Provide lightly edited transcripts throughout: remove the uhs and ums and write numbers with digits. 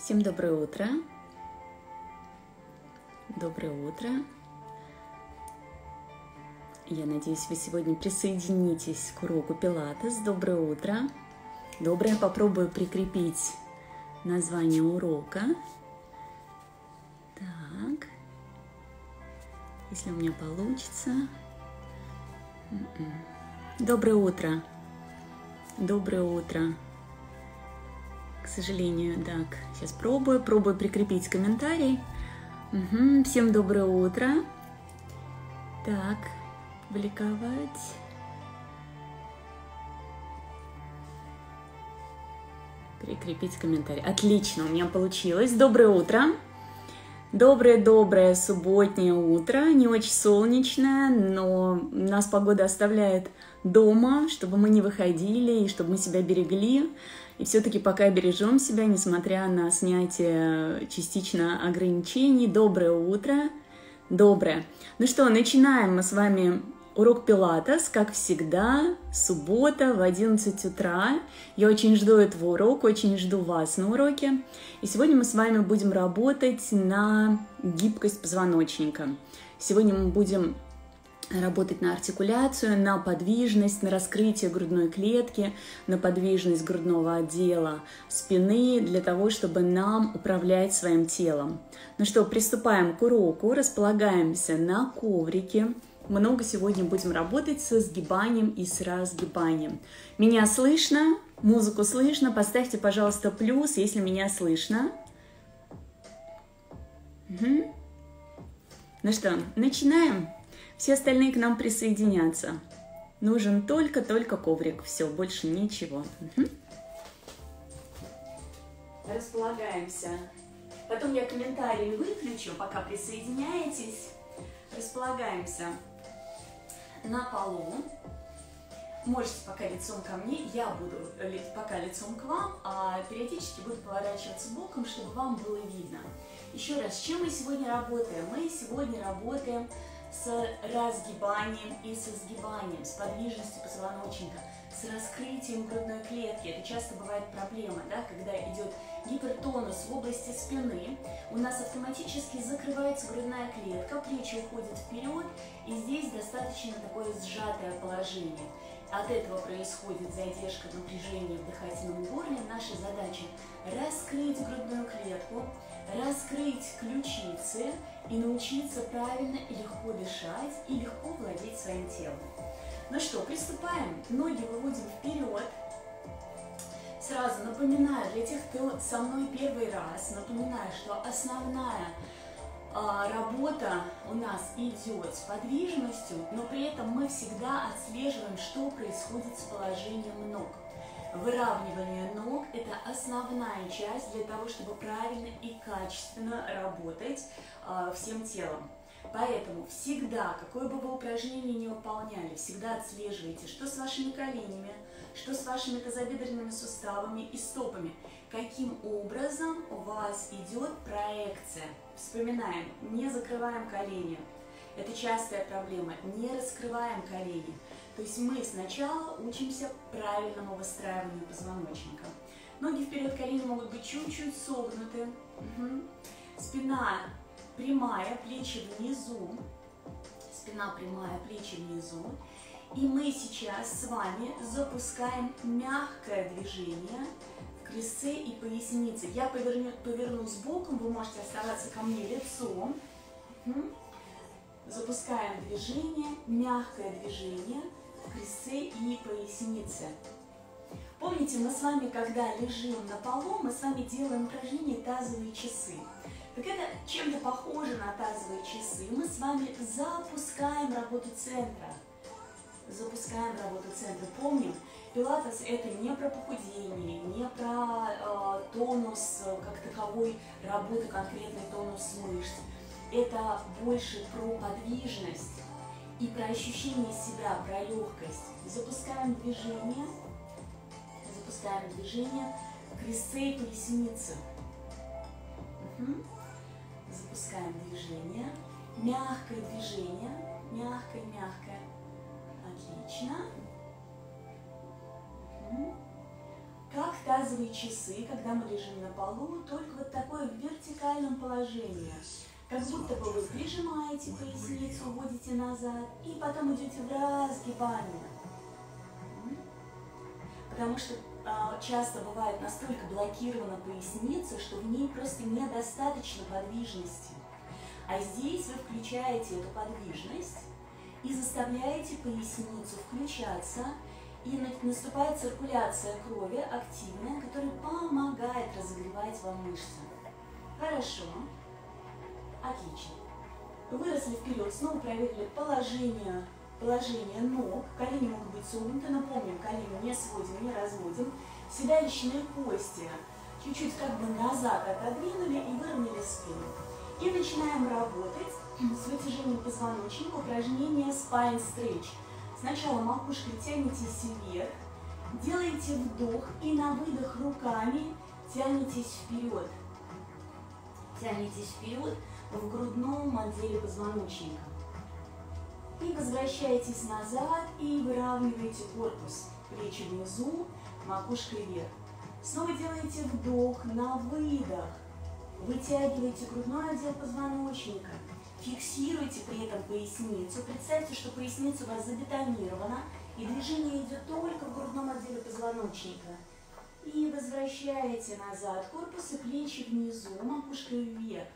Всем доброе утро. Доброе утро. Я надеюсь, вы сегодня присоединитесь к уроку пилатес. Доброе утро. Доброе. Попробую прикрепить название урока. Так. Если у меня получится. Доброе утро. Доброе утро. К сожалению, так, сейчас пробую прикрепить комментарий. Всем доброе утро. Так, публиковать. Прикрепить комментарий. Отлично, у меня получилось. Доброе утро. Доброе субботнее утро. Не очень солнечное, но нас погода оставляет дома, чтобы мы не выходили и чтобы мы себя берегли. И все-таки пока бережем себя, несмотря на снятие частично ограничений. Доброе утро. Доброе. Ну что, начинаем мы с вами урок пилатес, как всегда, суббота в 11 утра. Я очень жду этого урока, очень жду вас на уроке. И сегодня мы с вами будем работать на гибкость позвоночника. Сегодня мы будем работать на артикуляцию, на подвижность, на раскрытие грудной клетки, на подвижность грудного отдела спины, для того, чтобы нам управлять своим телом. Ну что, приступаем к уроку, располагаемся на коврике. Много сегодня будем работать со сгибанием и с разгибанием. Меня слышно? Музыку слышно? Поставьте, пожалуйста, плюс, если меня слышно. Ну что, начинаем? Все остальные к нам присоединятся. Нужен только коврик. Все, больше ничего. Располагаемся. Потом я комментарии выключу, пока присоединяетесь. Располагаемся на полу. Можете пока лицом ко мне, я буду пока лицом к вам, а периодически буду поворачиваться боком, чтобы вам было видно. Еще раз, с чем мы сегодня работаем? Мы сегодня работаем с разгибанием и со сгибанием, с подвижностью позвоночника, с раскрытием грудной клетки. Это часто бывает проблема, да, когда идет гипертонус в области спины, у нас автоматически закрывается грудная клетка, плечи уходят вперед, и здесь достаточно такое сжатое положение. От этого происходит задержка напряжения в дыхательном горле. Наша задача раскрыть грудную клетку, раскрыть ключицы и научиться правильно и легко дышать и легко владеть своим телом. Ну что, приступаем. Ноги выводим вперед. Сразу напоминаю, для тех, кто со мной первый раз, напоминаю, что основная работа у нас идет с подвижностью, но при этом мы всегда отслеживаем, что происходит с положением ног. Выравнивание ног – это основная часть для того, чтобы правильно и качественно работать всем телом. Поэтому всегда, какое бы вы упражнение ни выполняли, всегда отслеживайте, что с вашими коленями, что с вашими тазобедренными суставами и стопами, каким образом у вас идет проекция. Вспоминаем, не закрываем колени. Это частая проблема, не раскрываем колени. То есть мы сначала учимся правильному выстраиванию позвоночника. Ноги вперед, колени могут быть чуть-чуть согнуты. Спина прямая, плечи внизу. Спина прямая, плечи внизу. И мы сейчас с вами запускаем мягкое движение в крестце и пояснице. Я повернусь боком, вы можете оставаться ко мне лицом. Запускаем движение, мягкое движение в крестце и пояснице. Помните, мы с вами, когда лежим на полу, мы с вами делаем упражнение тазовые часы. Так это чем-то похоже на тазовые часы. Мы с вами запускаем работу центра. Запускаем работу центра. Помним, пилатес это не про похудение, не про тонус как таковой, работу, конкретный тонус мышц. Это больше про подвижность и про ощущение себя, про легкость. Запускаем движение крестце и поясницы. Запускаем движение, мягкое движение, мягкое. Отлично. как тазовые часы, когда мы лежим на полу, только вот такое в вертикальном положении. Как будто бы вы прижимаете поясницу, уводите назад и потом идете в разгибание. Потому что часто бывает настолько блокирована поясница, что в ней просто недостаточно подвижности. А здесь вы включаете эту подвижность и заставляете поясницу включаться, и наступает циркуляция крови активная, которая помогает разогревать вам мышцы. Хорошо. Отлично. Выросли вперед, снова проверили положение ног. Колени могут быть согнуты. Напомним, колени не сводим, не разводим. Седалищные кости чуть-чуть как бы назад отодвинули и выровняли спину. И начинаем работать с вытяжением позвоночника, упражнение Spine Stretch. Сначала макушкой тянетесь вверх, делаете вдох и на выдох руками тянетесь вперед. Тянетесь вперед в грудном отделе позвоночника. И возвращаетесь назад и выравниваете корпус. Плечи внизу, макушка вверх. Снова делаете вдох, на выдох. Вытягиваете грудной отдел позвоночника. Фиксируйте при этом поясницу. Представьте, что поясница у вас забетонирована, и движение идет только в грудном отделе позвоночника. И возвращаете назад корпус и плечи внизу, макушкой вверх.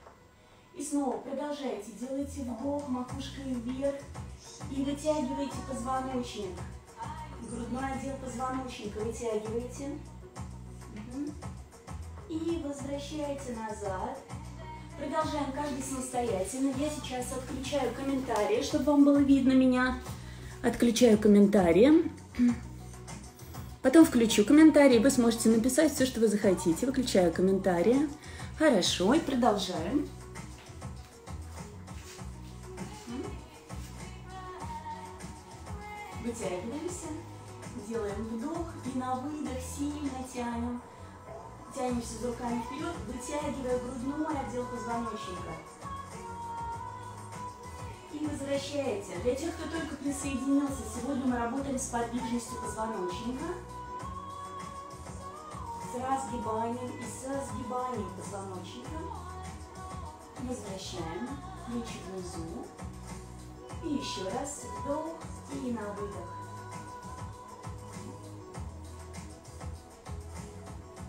И снова продолжайте, делайте вдох, макушкой вверх, и вытягиваете позвоночник. Грудной отдел позвоночника вытягиваете. И возвращаете назад. Продолжаем каждый самостоятельно. Я сейчас отключаю комментарии, чтобы вам было видно меня. Отключаю комментарии. Потом включу комментарии. Вы сможете написать все, что вы захотите. Выключаю комментарии. Хорошо, и продолжаем. Вытягиваемся. Делаем вдох и на выдох сильно тянем. Тянемся за руками вперед, вытягивая грудной отдел позвоночника. И возвращаете. Для тех, кто только присоединился, сегодня мы работаем с подвижностью позвоночника, с разгибанием и со сгибанием позвоночника. Возвращаем. Плечи внизу. И еще раз вдох и на выдох.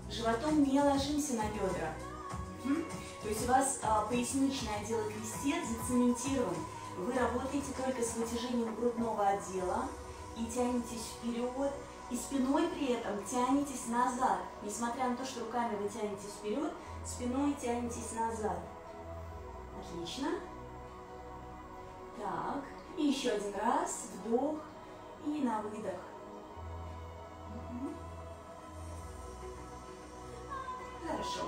Животом не ложимся на бедра. То есть у вас поясничный отдел и крестец зацементирован. Вы работаете только с вытяжением грудного отдела и тянетесь вперед, и спиной при этом тянетесь назад. Несмотря на то, что руками вы тянетесь вперед, спиной тянетесь назад. Отлично. Так, и еще один раз. Вдох и на выдох. Хорошо.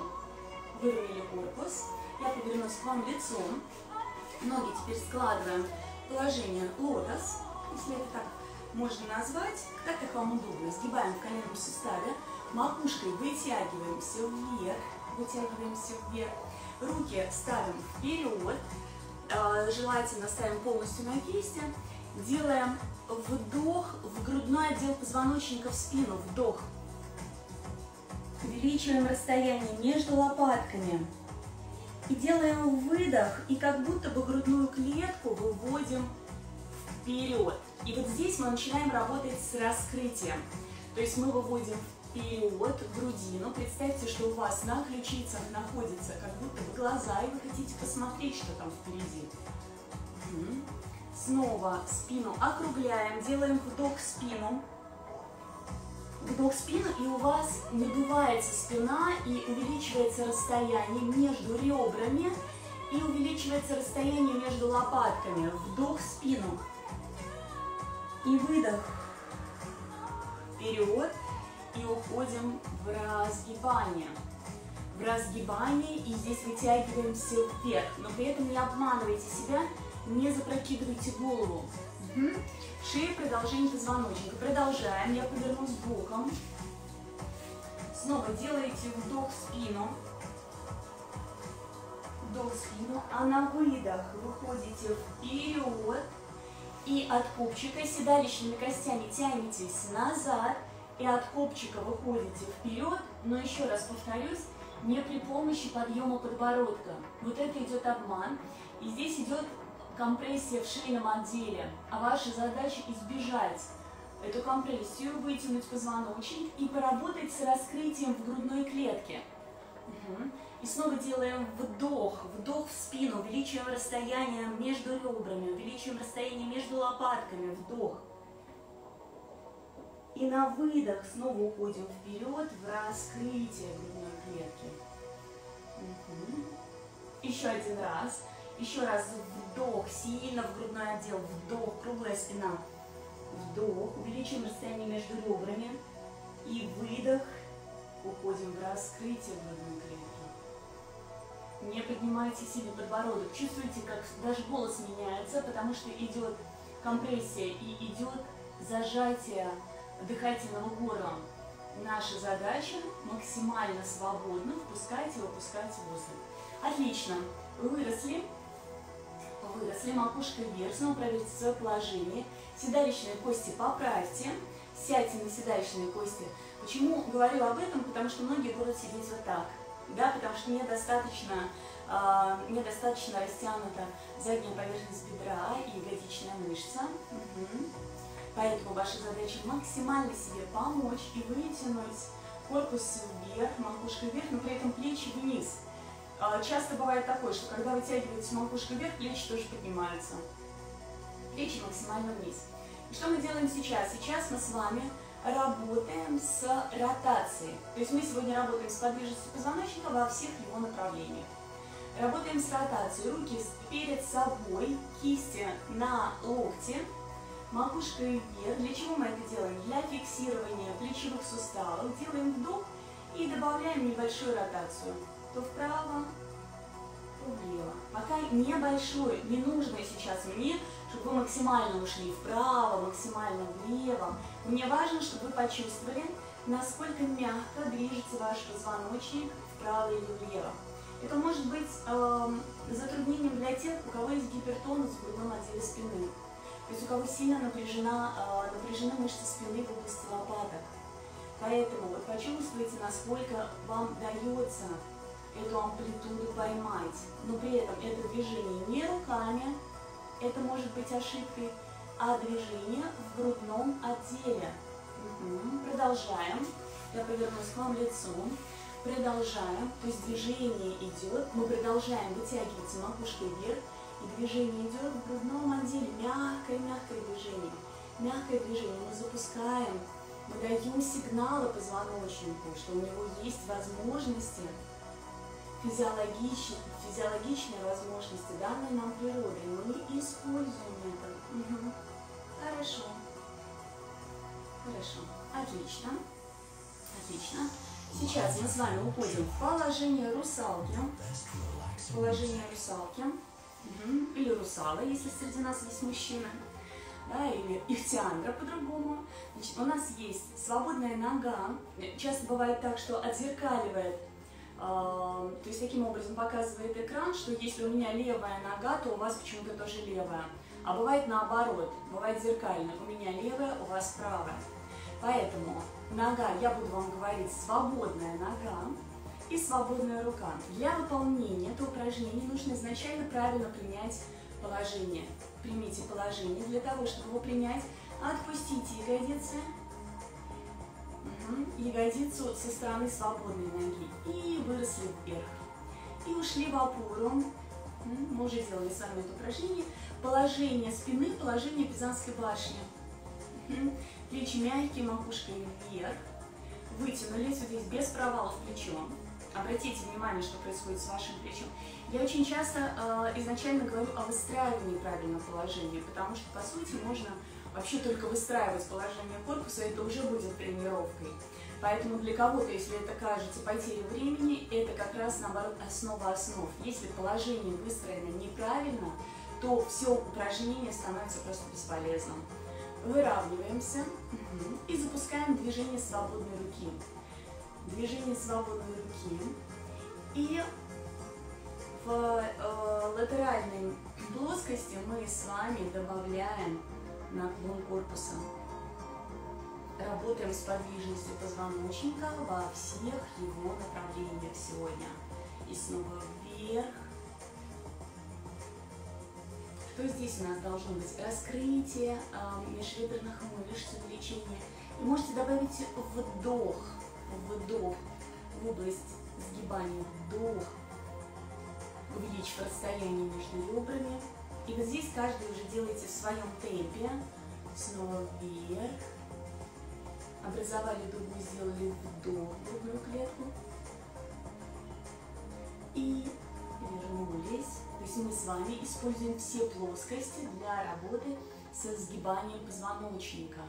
Выровняли корпус. Я повернусь к вам лицом. Ноги теперь складываем в положение лотос, если это так можно назвать, так как вам удобно. Сгибаем в коленном суставе. Макушкой вытягиваемся вверх. Руки ставим вперед. Желательно ставим полностью на кисти. Делаем вдох в грудной отдел позвоночника, в спину. Вдох. Увеличиваем расстояние между лопатками. И делаем выдох, и как будто бы грудную клетку выводим вперед. И вот здесь мы начинаем работать с раскрытием. То есть мы выводим вперед грудину. Представьте, что у вас на ключицах находятся как будто бы глаза, и вы хотите посмотреть, что там впереди. Снова спину округляем, делаем вдох в спину. Вдох в спину, и у вас надувается спина, и увеличивается расстояние между ребрами, и увеличивается расстояние между лопатками. Вдох в спину. И выдох. Вперед. И уходим в разгибание. В разгибание, и здесь вытягиваемся вверх. Но при этом не обманывайте себя, не запрокидывайте голову. Шея, продолжение позвоночника. Продолжаем. Я повернусь боком. Снова делаете вдох в спину. Вдох в спину. А на выдох выходите вперед. И от пупчика седалищными костями тянетесь назад. и от копчика выходите вперед, но еще раз повторюсь, не при помощи подъема подбородка. Вот это идет обман, и здесь идет компрессия в шейном отделе, а ваша задача избежать эту компрессию, вытянуть позвоночник и поработать с раскрытием в грудной клетке. И снова делаем вдох, вдох в спину, увеличиваем расстояние между ребрами, увеличиваем расстояние между лопатками, вдох. И на выдох снова уходим вперед в раскрытие грудной клетки. Еще один раз. Еще раз вдох, сильно в грудной отдел, вдох, круглая спина. Вдох, увеличиваем расстояние между ребрами. И выдох, уходим в раскрытие грудной клетки. Не поднимайте сильно подбородок. Чувствуете, как даже голос меняется, потому что идет компрессия и идет зажатие дыхательного горла. Наша задача максимально свободно впускать и выпускать воздух. Отлично. Выросли, макушка вверх, снова проверьте свое положение. Седалищные кости поправьте, сядьте на седалищные кости. Почему говорю об этом? Потому что многие будут сидеть вот так. Да, потому что недостаточно растянута задняя поверхность бедра и ягодичная мышца. Поэтому ваша задача максимально себе помочь и вытянуть корпус вверх, макушка вверх, но при этом плечи вниз. Часто бывает такое, что когда вытягиваете макушку вверх, плечи тоже поднимаются. Плечи максимально вниз. И что мы делаем сейчас? Сейчас мы с вами работаем с ротацией. То есть мы сегодня работаем с подвижностью позвоночника во всех его направлениях. Работаем с ротацией. Руки перед собой, кисти на локте, макушкой вверх. Для чего мы это делаем? Для фиксирования плечевых суставов. Делаем вдох и добавляем небольшую ротацию. То вправо, то влево. Пока небольшой, не нужно сейчас мне, чтобы вы максимально ушли вправо, максимально влево. Мне важно, чтобы вы почувствовали, насколько мягко движется ваш позвоночник вправо или влево. Это может быть затруднением для тех, у кого есть гипертонус в грудном отделе спины. То есть у кого сильно напряжены мышцы спины в области лопаток. Поэтому вот почувствуйте, насколько вам дается эту амплитуду поймать. Но при этом это движение не руками, это может быть ошибкой, а движение в грудном отделе. Продолжаем. Я повернусь к вам лицом. Продолжаем. То есть движение идет. Мы продолжаем вытягиваться макушкой вверх. И движение идет в грудном отделе. Мягкое движение. Мягкое движение. Мы запускаем. Мы даем сигналы позвоночнику, что у него есть возможности, физиологичные возможности, данные нам природой. Мы используем это. Хорошо. Отлично. Сейчас мы с вами уходим в положение русалки. Или русала, если среди нас есть мужчина. Да, или ихтиандра по-другому. Значит, у нас есть свободная нога. Часто бывает так, что отзеркаливает, то есть таким образом показывает экран, что если у меня левая нога, то у вас почему-то тоже левая. А бывает наоборот, бывает зеркально. У меня левая, у вас правая. Поэтому нога, я буду вам говорить, свободная нога и свободная рука. Для выполнения этого упражнения нужно изначально правильно принять положение. Примите положение. Для того, чтобы его принять, отпустите ягодицы. Ягодицу со стороны свободной ноги. И выросли вверх. И ушли в опору. Мы уже сделали с вами это упражнение. Положение спины, положение Пизанской башни. Плечи мягкие, макушкой вверх. Вытянулись вот здесь без провалов плечом. Обратите внимание, что происходит с вашим плечом. Я очень часто изначально говорю о выстраивании правильного положения, потому что, по сути, можно вообще только выстраивать положение корпуса, это уже будет тренировкой. Поэтому для кого-то, если это кажется потерей времени, это как раз, наоборот, основа основ. Если положение выстроено неправильно, то все упражнение становится просто бесполезным. Выравниваемся и запускаем движение свободной руки. Движение свободной руки. И в латеральной плоскости мы с вами добавляем наклон корпуса. Работаем с подвижностью позвоночника во всех его направлениях сегодня. И снова вверх. Что здесь у нас должно быть? Раскрытие межреберных мышц, увеличение. И можете добавить вдох, вдох в область сгибания, вдох, увеличив расстояние между ребрами. И вот здесь каждый уже делаете в своем темпе. Снова вверх. Образовали дугу, сделали вдох в грудную клетку. И вернулись. То есть мы с вами используем все плоскости для работы со сгибанием позвоночника.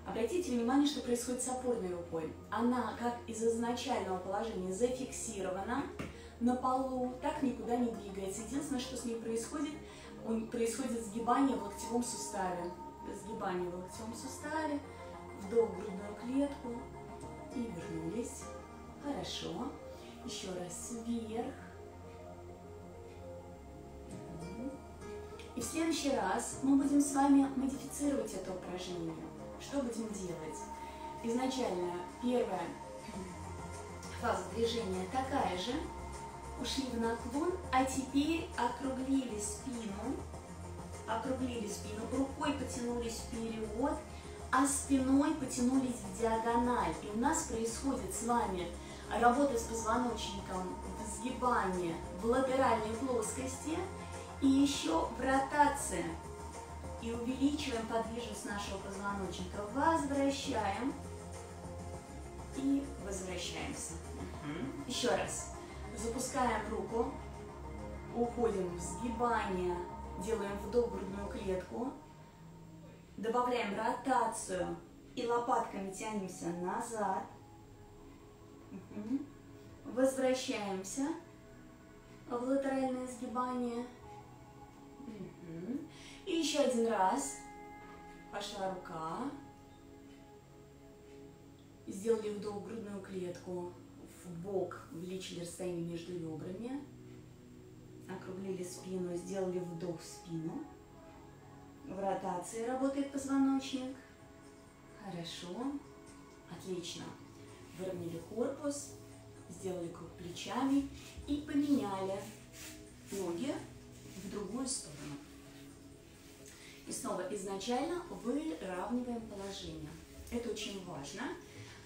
Обратите внимание, что происходит с опорной рукой. Она, как из изначального положения, зафиксирована на полу, так никуда не двигается. Единственное, что с ней происходит, происходит сгибание в локтевом суставе. Сгибание в локтевом суставе, вдох в грудную клетку и вернулись. Хорошо. Еще раз вверх. И в следующий раз мы будем с вами модифицировать это упражнение. Что будем делать? Изначально первая фаза движения такая же. Ушли в наклон, а теперь округлили спину, рукой потянулись вперед, а спиной потянулись в диагональ. И у нас происходит с вами работа с позвоночником, сгибание в латеральной плоскости и еще в ротации. И увеличиваем подвижность нашего позвоночника. Возвращаем и возвращаемся. Еще раз. Запускаем руку, уходим в сгибание, делаем вдох в грудную клетку, добавляем ротацию и лопатками тянемся назад. Возвращаемся в латеральное сгибание. И еще один раз. Пошла рука. Сделали вдох в грудную клетку. В бок увеличили расстояние между ребрами. Округлили спину. Сделали вдох в спину. В ротации работает позвоночник. Хорошо. Отлично. Выровняли корпус. Сделали круг плечами. И поменяли ноги в другую сторону. И снова изначально выравниваем положение. Это очень важно.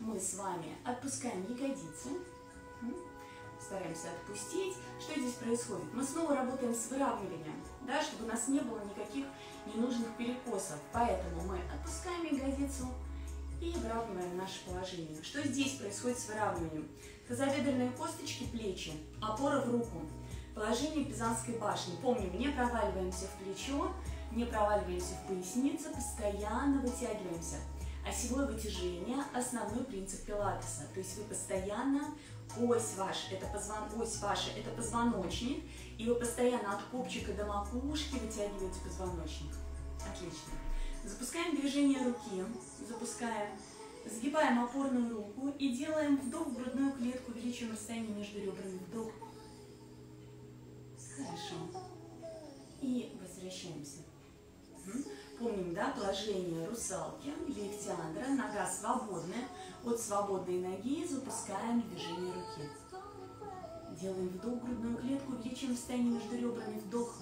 Мы с вами отпускаем ягодицы. Стараемся отпустить. Что здесь происходит? Мы снова работаем с выравниванием, да, чтобы у нас не было никаких ненужных перекосов. Поэтому мы отпускаем ягодицу и выравниваем наше положение. Что здесь происходит с выравниванием? Тазобедренные косточки, плечи, опора в руку. Положение Пизанской башни. Помним, не проваливаемся в плечо, не проваливаемся в поясницу, постоянно вытягиваемся. Осевое вытяжение – основной принцип пилатеса. То есть вы постоянно, ось ваша – это позвоночник, и вы постоянно от копчика до макушки вытягиваете позвоночник. Отлично. Запускаем движение руки, сгибаем опорную руку и делаем вдох в грудную клетку, увеличиваем расстояние между ребрами. Вдох. Хорошо. И возвращаемся. Помним, да, положение русалки или ихтиандра, нога свободная. От свободной ноги запускаем движение руки. Делаем вдох в грудную клетку, увеличиваем расстояние между ребрами. Вдох.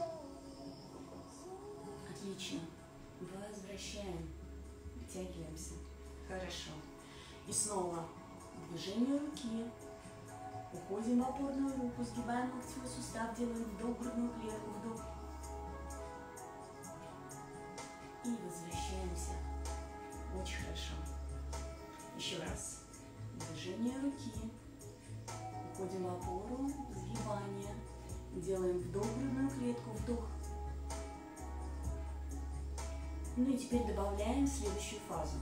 Отлично. Возвращаем. Вытягиваемся. Хорошо. И снова движение руки. Уходим в опорную руку, сгибаем локтевой сустав, делаем вдох в грудную клетку. Вдох. И возвращаемся. Очень хорошо. Еще раз. Движение руки. Уходим в опору, сгибание. Делаем вдох в грудную клетку, вдох. Ну и теперь добавляем следующую фазу.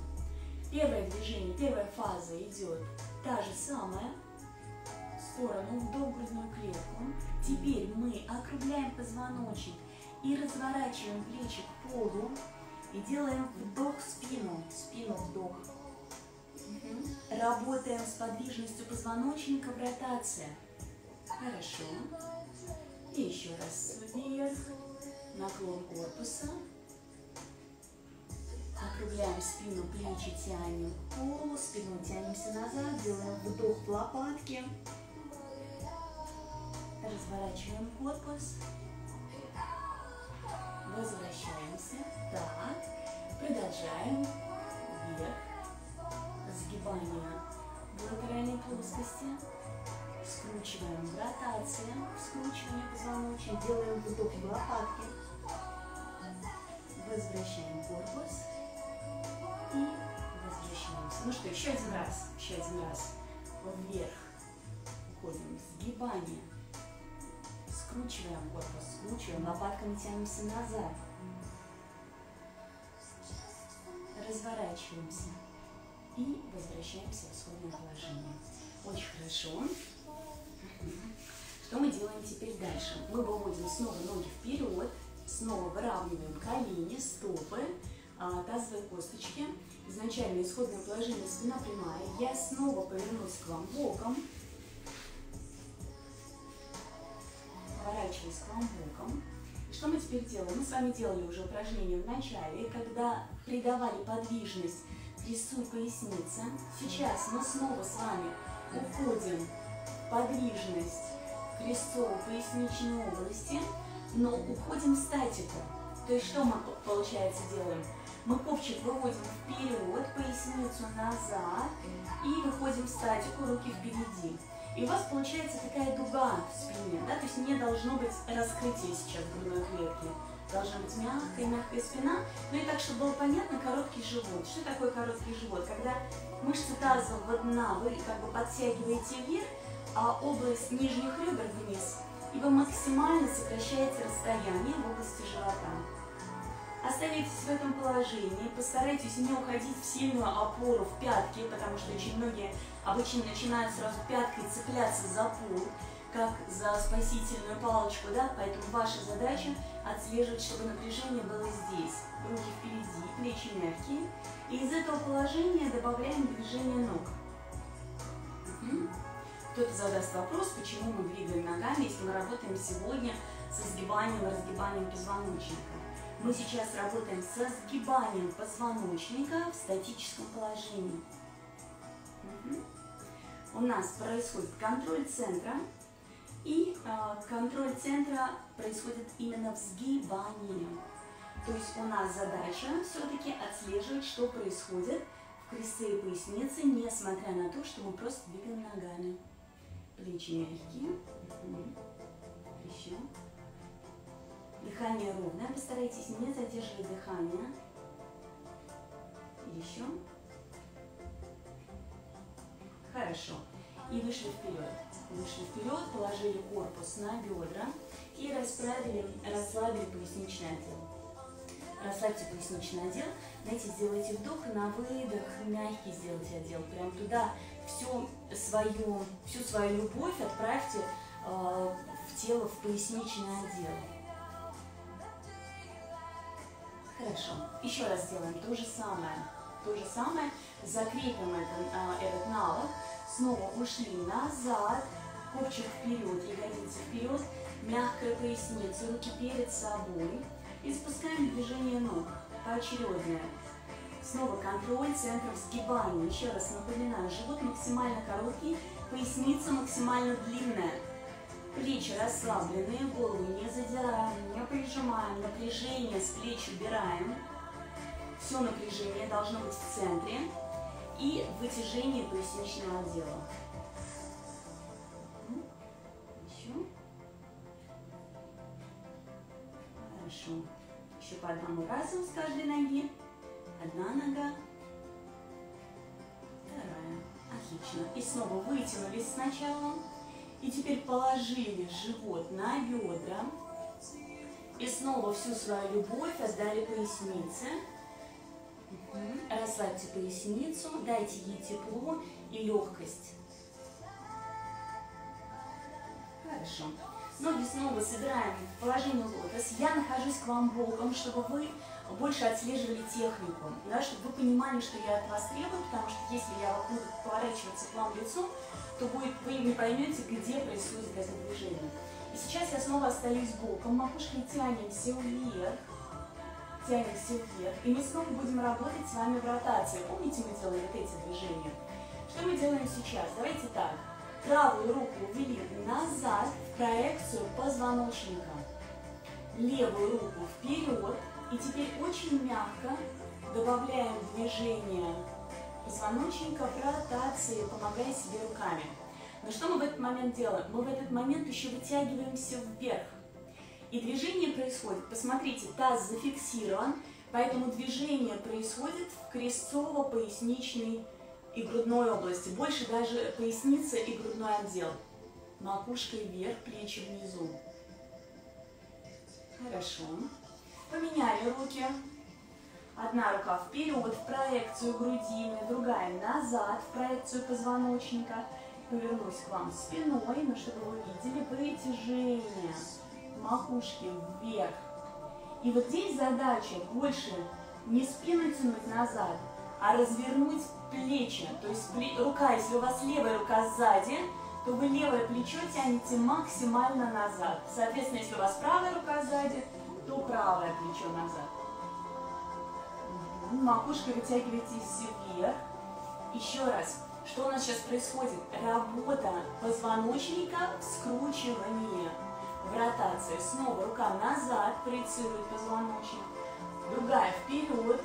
Первое движение, первая фаза идет та же самая. В сторону, вдох в грудную клетку. Теперь мы округляем позвоночник и разворачиваем плечи к полу. И делаем вдох в спину, вдох. Работаем с подвижностью позвоночника в ротации. Хорошо. И еще раз вверх, наклон корпуса. Округляем спину, плечи тянем к полу, спину тянемся назад, делаем вдох в лопатки. Разворачиваем корпус. Возвращаемся. Так. Продолжаем. Вверх. Сгибание в латеральной плоскости. Скручиваем. Ротация. Скручивание позвоночника. Делаем вдох в лопатки. Возвращаем корпус. И возвращаемся. Ну что, еще один раз. Еще один раз. Вверх. Уходим. Сгибание. Скручиваем корпус. Скручиваем. Лопатками тянемся назад. Разворачиваемся. И возвращаемся в исходное положение. Очень хорошо. Что мы делаем теперь дальше? Мы выводим снова ноги вперед. Снова выравниваем колени, стопы, тазовые косточки. Изначально исходное положение, спина прямая. Я снова повернусь к вам боком. Поворачиваюсь к вам боком. Что мы теперь делаем? Мы с вами делали уже упражнение в начале, когда придавали подвижность весу поясницы. Сейчас мы снова с вами уходим в подвижность в крестцово-поясничной области, но уходим в статику. То есть что мы, получается, делаем? Мы копчик выводим вперед, поясницу назад и выходим в статику, руки впереди. И у вас получается такая дуга в спине, да? То есть не должно быть раскрытия сейчас грудной клетки. Должна быть мягкая спина. Ну и так, чтобы было понятно, короткий живот. Что такое короткий живот? Когда мышцы тазового дна вы как бы подтягиваете вверх, а область нижних ребер вниз, и вы максимально сокращаете расстояние в области живота. Оставайтесь в этом положении, постарайтесь не уходить в сильную опору в пятки, потому что очень многие обычно начинают сразу пяткой цепляться за пол, как за спасительную палочку, да? Поэтому ваша задача отслеживать, чтобы напряжение было здесь. Руки впереди, плечи мягкие. И из этого положения добавляем движение ног. Кто-то задаст вопрос, почему мы двигаем ногами, если мы работаем сегодня со сгибанием и разгибанием позвоночника. Мы сейчас работаем со сгибанием позвоночника в статическом положении. У нас происходит контроль центра, и контроль центра происходит именно в сгибании. То есть у нас задача все-таки отслеживать, что происходит в крестце и пояснице, несмотря на то, что мы просто двигаем ногами. Плечи мягкие. Еще. Дыхание ровное. Постарайтесь не задерживать дыхание. Еще. Хорошо. И вышли вперед. Вышли вперед, положили корпус на бедра и расслабили поясничный отдел. Расслабьте поясничный отдел. Знаете, сделайте вдох, на выдох мягкий сделайте отдел. Прям туда всю свою любовь отправьте в тело, в поясничный отдел. Хорошо. Еще раз делаем то же самое. То же самое. Закрепим этот навык. Снова ушли назад. Копчик вперед, ягодицы вперед. Мягкая поясница, руки перед собой. И спускаем движение ног. Поочередное. Снова контроль центров сгибания. Еще раз напоминаю, живот максимально короткий, поясница максимально длинная. Плечи расслабленные, голову не задираем, не прижимаем, напряжение с плеч убираем. Все напряжение должно быть в центре и вытяжение поясничного отдела. Еще. Хорошо. Еще по одному разу с каждой ноги. Одна нога. Вторая. Отлично. И снова вытянулись сначала. И теперь положили живот на бедра. И снова всю свою любовь отдали пояснице. Расслабьте поясницу, дайте ей тепло и легкость. Хорошо. Ноги снова собираем в положение лотос. Я нахожусь к вам боком, чтобы вы больше отслеживали технику, да, чтобы вы понимали, что я от вас требую, потому что если я буду поворачиваться к вам лицом, то вы не поймете, где происходит это движение. И сейчас я снова остаюсь боком, макушкой тянемся вверх, тянемся вверх. И мы снова будем работать с вами в ротации. Помните, мы делали вот эти движения? Что мы делаем сейчас? Давайте так. Правую руку увели назад в проекцию позвоночника. Левую руку вперед. И теперь очень мягко добавляем движение позвоночника в ротации, помогая себе руками. Но что мы в этот момент делаем? Мы в этот момент еще вытягиваемся вверх. И движение происходит, посмотрите, таз зафиксирован, поэтому движение происходит в крестцово-поясничной и грудной области. Больше даже поясница и грудной отдел. Макушкой вверх, плечи внизу. Хорошо. Поменяли руки. Одна рука вперед, в проекцию грудины, другая назад, в проекцию позвоночника. Повернусь к вам спиной, но чтобы вы видели притяжение макушки вверх. И вот здесь задача больше не спину тянуть назад, а развернуть плечи. То есть рука, если у вас левая рука сзади, то вы левое плечо тянете максимально назад. Соответственно, если у вас правая рука сзади, то правое плечо назад. Макушкой вытягивайтесь вверх. Еще раз. Что у нас сейчас происходит? Работа позвоночника в скручивании, в ротации. Снова рука назад проецирует позвоночник, другая вперед.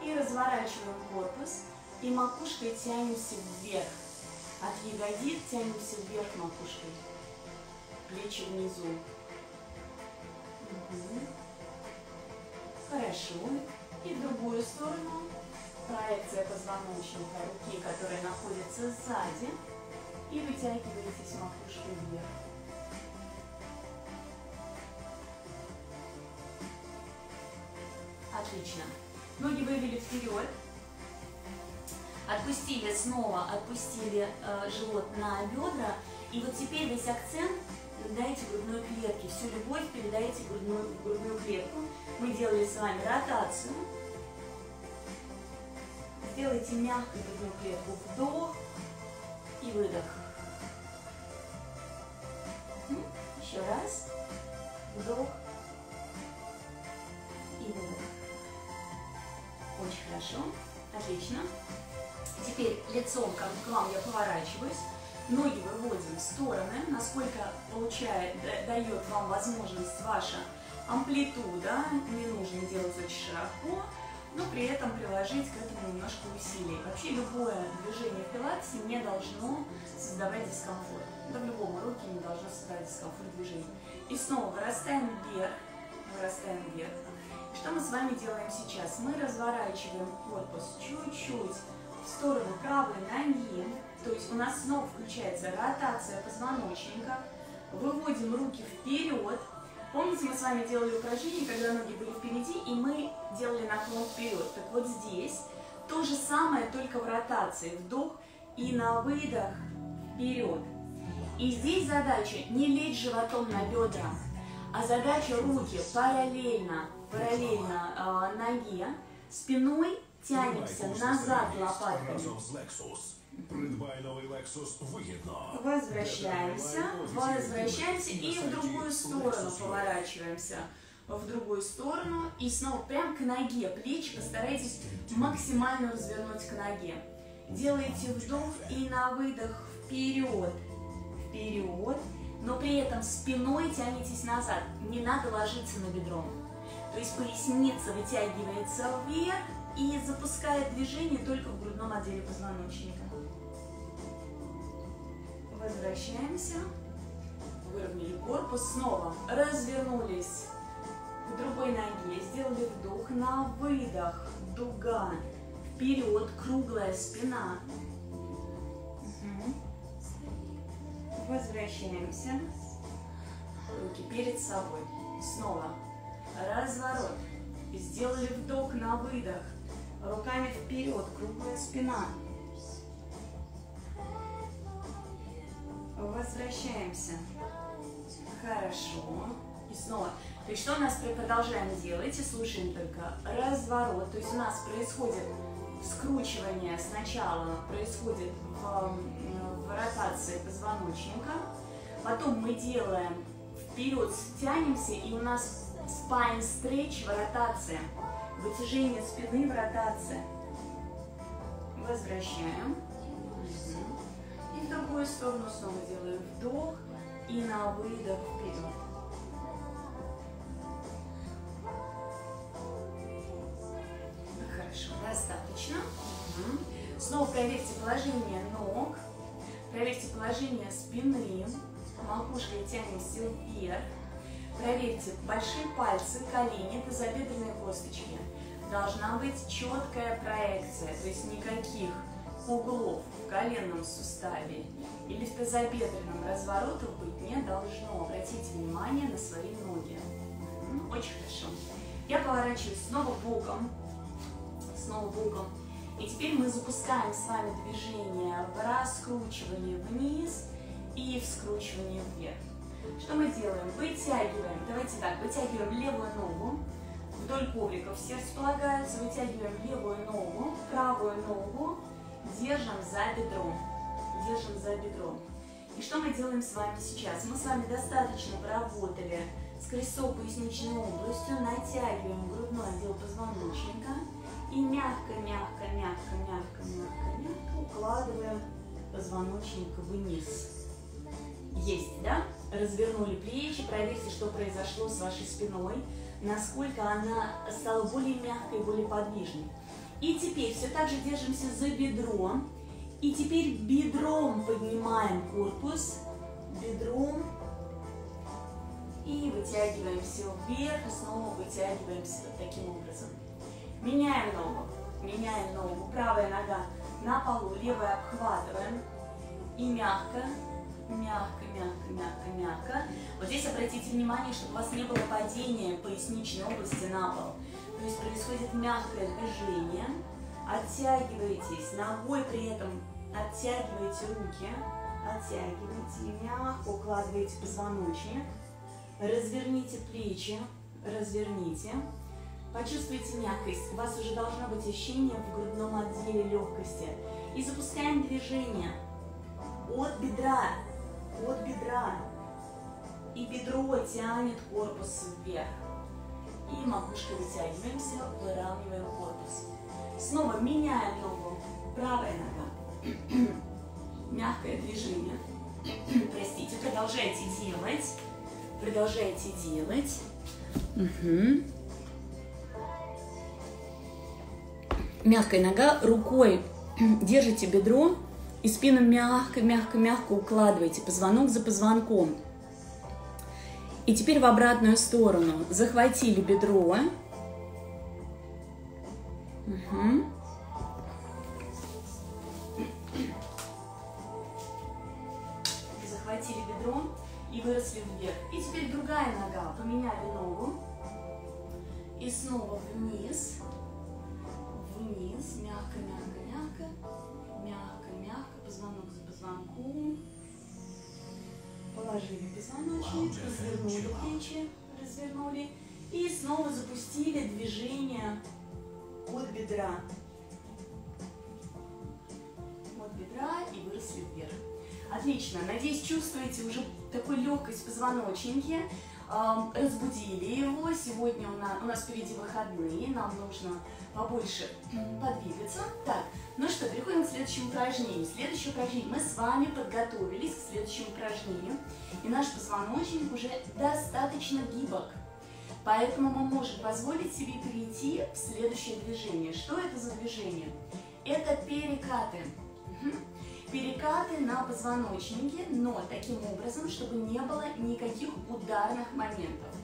И разворачиваем корпус. И макушкой тянемся вверх. От ягодиц тянемся вверх макушкой. Плечи внизу. Хорошо. И в другую сторону. Проекция позвоночника руки, которая находится сзади. И вытягиваетесь макушкой вверх. Отлично. Ноги вывели вперед. Отпустили снова, отпустили живот на бедра. И вот теперь весь акцент передайте грудной клетке. Всю любовь передайте грудную клетку. Мы делали с вами ротацию. Сделайте мягкую грудную клетку. Вдох и выдох. Еще раз. Вдох и выдох. Очень хорошо. Отлично. Теперь лицом к вам я поворачиваюсь. Ноги выводим в стороны, насколько дает вам возможность ваша амплитуда. Не нужно делать очень широко, но при этом приложить к этому немножко усилий. Вообще любое движение в пилатесе не должно создавать дискомфорт. Да в любом уроке не должно создавать дискомфорт движения. И снова вырастаем вверх, вырастаем вверх. Что мы с вами делаем сейчас? Мы разворачиваем корпус чуть-чуть в сторону правой ноги. То есть у нас снова включается ротация позвоночника. Выводим руки вперед. Помните, мы с вами делали упражнение, когда ноги были впереди, и мы делали наклон вперед. Так вот здесь то же самое, только в ротации. Вдох и на выдох вперед. И здесь задача не лечь животом на бедра, а задача руки параллельно ноге, спиной тянемся назад лопатками. Возвращаемся и в другую сторону поворачиваемся. В другую сторону и снова прям к ноге. Плечи постарайтесь максимально развернуть к ноге. Делайте вдох и на выдох вперед. Вперед. Но при этом спиной тянетесь назад. Не надо ложиться на бедро. То есть поясница вытягивается вверх и запускает движение только в грудном отделе позвоночника. Возвращаемся. Выровняли корпус. Снова развернулись к другой ноге. Сделали вдох на выдох. Дуга. Вперед. Круглая спина. Возвращаемся. Руки перед собой. Снова. Разворот. Сделали вдох на выдох. Руками вперед. Круглая спина. Возвращаемся. Хорошо. И снова. То есть что у нас продолжаем делать? И слушаем только разворот. То есть у нас происходит скручивание сначала, происходит в ротации позвоночника. Потом мы делаем вперед, тянемся, и у нас spine stretch в ротации. вытяжение спины в ротации. Возвращаем. И в другую сторону снова делаем вдох и на выдох вперед. Хорошо, достаточно. Снова проверьте положение ног, проверьте положение спины, макушкой тянемся вверх. Проверьте большие пальцы, колени, тазобедренные косточки. Должна быть четкая проекция, то есть никаких углов в коленном суставе или в тазобедренном разворотах быть не должно. Обратите внимание на свои ноги. Очень хорошо. Я поворачиваюсь снова боком. Снова боком. И теперь мы запускаем с вами движение в раскручивании вниз и в скручивании вверх. Что мы делаем? Вытягиваем. Давайте так, вытягиваем левую ногу. Вдоль коврика все располагаются. Вытягиваем левую ногу, правую ногу. Держим за бедром. Держим за бедром. И что мы делаем с вами сейчас? Мы с вами достаточно поработали с крестцово-поясничной областью. Натягиваем грудной отдел позвоночника. И мягко, мягко, мягко, мягко, мягко, мягко укладываем позвоночник вниз. Есть, да? Развернули плечи, проверьте, что произошло с вашей спиной, насколько она стала более мягкой, более подвижной. И теперь все так же держимся за бедро. И теперь бедром поднимаем корпус, бедром. И вытягиваемся вверх, и снова вытягиваемся таким образом. Меняем ногу, правая нога на полу, левая обхватываем. И мягко, мягко, мягко, мягко, мягко. Вот здесь обратите внимание, чтобы у вас не было падения поясничной области на пол. То есть происходит мягкое движение. Оттягиваетесь, ногой при этом оттягиваете руки. Оттягиваете и мягко укладываете позвоночник. Разверните плечи, разверните. Почувствуйте мягкость. У вас уже должно быть ощущение в грудном отделе легкости. И запускаем движение от бедра. И бедро тянет корпус вверх. И макушкой вытягиваемся, выравниваем корпус. Снова меняем ногу. Правая нога. Мягкое движение. Простите, продолжайте делать. Продолжайте делать. Мягкая нога, рукой держите бедро и спину мягко, мягко, мягко укладываете, позвонок за позвонком. И теперь в обратную сторону. Захватили бедро. Захватили бедро и выросли вверх. И теперь другая нога. Поменяли ногу. И снова вниз. Вниз. Мягко, мягко, мягко. Мягко, мягко. Позвонок за позвонком. Положили позвоночник. Развернули плечи. Развернули. И снова запустили движение от бедра. От бедра и выросли вверх. Отлично. Надеюсь, чувствуете уже такую легкость в позвоночнике. Разбудили его. Сегодня у нас впереди выходные. Нам нужно побольше подвигаться. Так, ну что, переходим к следующему упражнению. Следующее упражнение. Мы с вами подготовились к следующему упражнению. И наш позвоночник уже достаточно гибок. Поэтому мы можем позволить себе перейти в следующее движение. Что это за движение? Это перекаты. Перекаты на позвоночнике, но таким образом, чтобы не было никаких ударных моментов.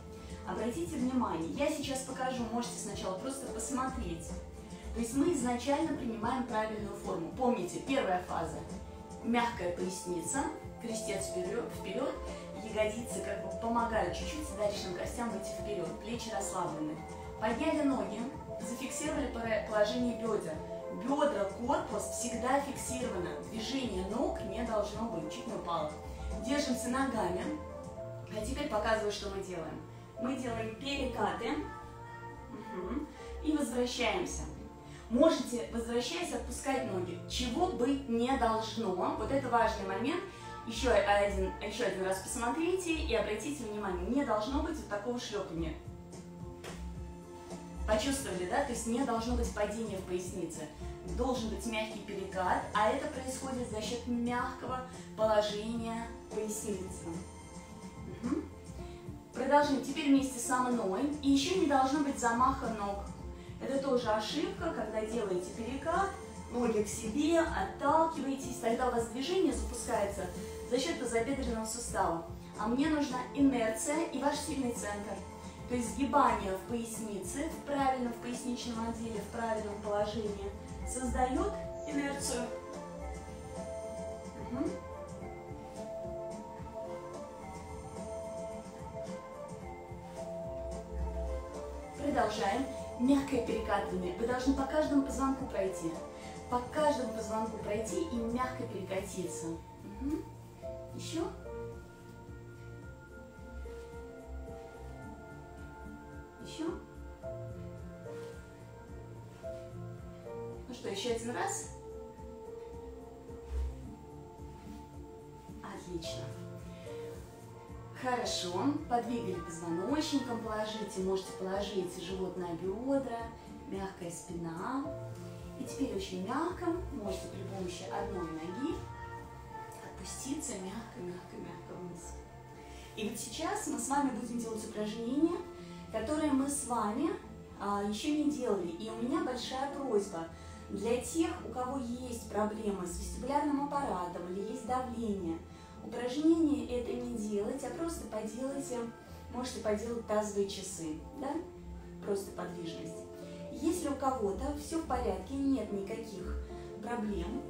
Обратите внимание, я сейчас покажу, можете сначала просто посмотреть. То есть мы изначально принимаем правильную форму. Помните, первая фаза – мягкая поясница, крестец вперед, ягодицы как бы помогают чуть-чуть седалищным костям выйти вперед, плечи расслаблены. Подняли ноги, зафиксировали положение бедер. Бедра, корпус всегда фиксировано. Движение ног не должно быть. Чуть не упало. Держимся ногами. А теперь показываю, что мы делаем. Мы делаем перекаты. И возвращаемся. Можете, возвращаясь, отпускать ноги. Чего быть не должно. Вот это важный момент. Еще один раз посмотрите и обратите внимание. Не должно быть вот такого шлепания. Почувствовали, да? То есть не должно быть падения в пояснице. Должен быть мягкий перекат, а это происходит за счет мягкого положения поясницы. Угу. Продолжим теперь вместе со мной. И еще не должно быть замаха ног. Это тоже ошибка, когда делаете перекат, ноги к себе, отталкиваетесь, тогда у вас движение запускается за счет тазобедренного сустава. А мне нужна инерция и ваш сильный центр. То есть сгибание в пояснице, в правильном, в поясничном отделе, в правильном положении создает инерцию. Угу. Продолжаем. Мягкое перекатывание. Вы должны по каждому позвонку пройти. По каждому позвонку пройти и мягко перекатиться. Угу. Еще. Еще. Ну что, еще один раз. Отлично. Хорошо. Подвигали позвоночником, положите, можете положить живот на бедра, мягкая спина. И теперь очень мягко можете при помощи одной ноги опуститься мягко вниз. И вот сейчас мы с вами будем делать упражнение, которое мы с вами еще не делали. И у меня большая просьба для тех, у кого есть проблемы с вестибулярным аппаратом или есть давление, упражнение это не делать, а просто поделайте, можете поделать тазовые часы, да? Просто подвижность. Если у кого-то все в порядке, нет никаких проблем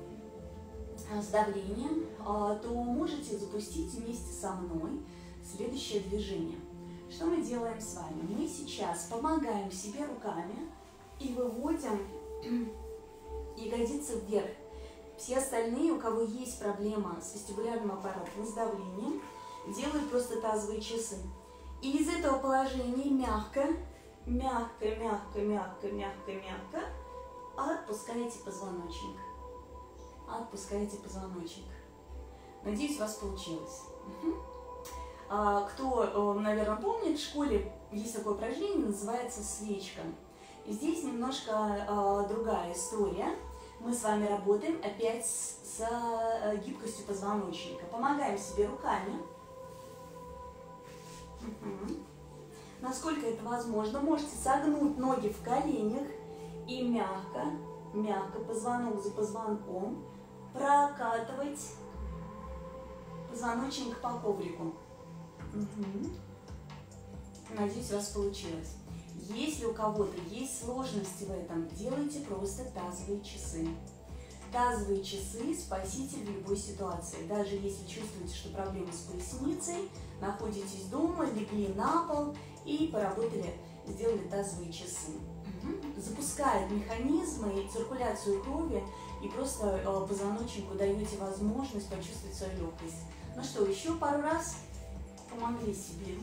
с давлением, то можете запустить вместе со мной следующее движение. Что мы делаем с вами? Мы сейчас помогаем себе руками и выводим ягодицы вверх. Все остальные, у кого есть проблема с вестибулярным аппаратом, с давлением, делают просто тазовые часы. И из этого положения мягко отпускаете позвоночник. Отпускаете позвоночник. Надеюсь, у вас получилось. Угу. Кто, наверное, помнит, в школе есть такое упражнение, называется свечка. И здесь немножко другая история. Мы с вами работаем опять с гибкостью позвоночника. Помогаем себе руками. Угу. Насколько это возможно, можете согнуть ноги в коленях и мягко, позвонок за позвонком, прокатывать позвоночник по коврику. Угу. Надеюсь, у вас получилось. Если у кого-то есть сложности в этом, делайте просто тазовые часы. Тазовые часы – спаситель в любой ситуации. Даже если чувствуете, что проблемы с поясницей, находитесь дома, легли на пол и поработали, сделали тазовые часы. Угу. Запускает механизмы, циркуляцию крови и просто позвоночнику даете возможность почувствовать свою легкость. Ну что, еще пару раз помогли себе.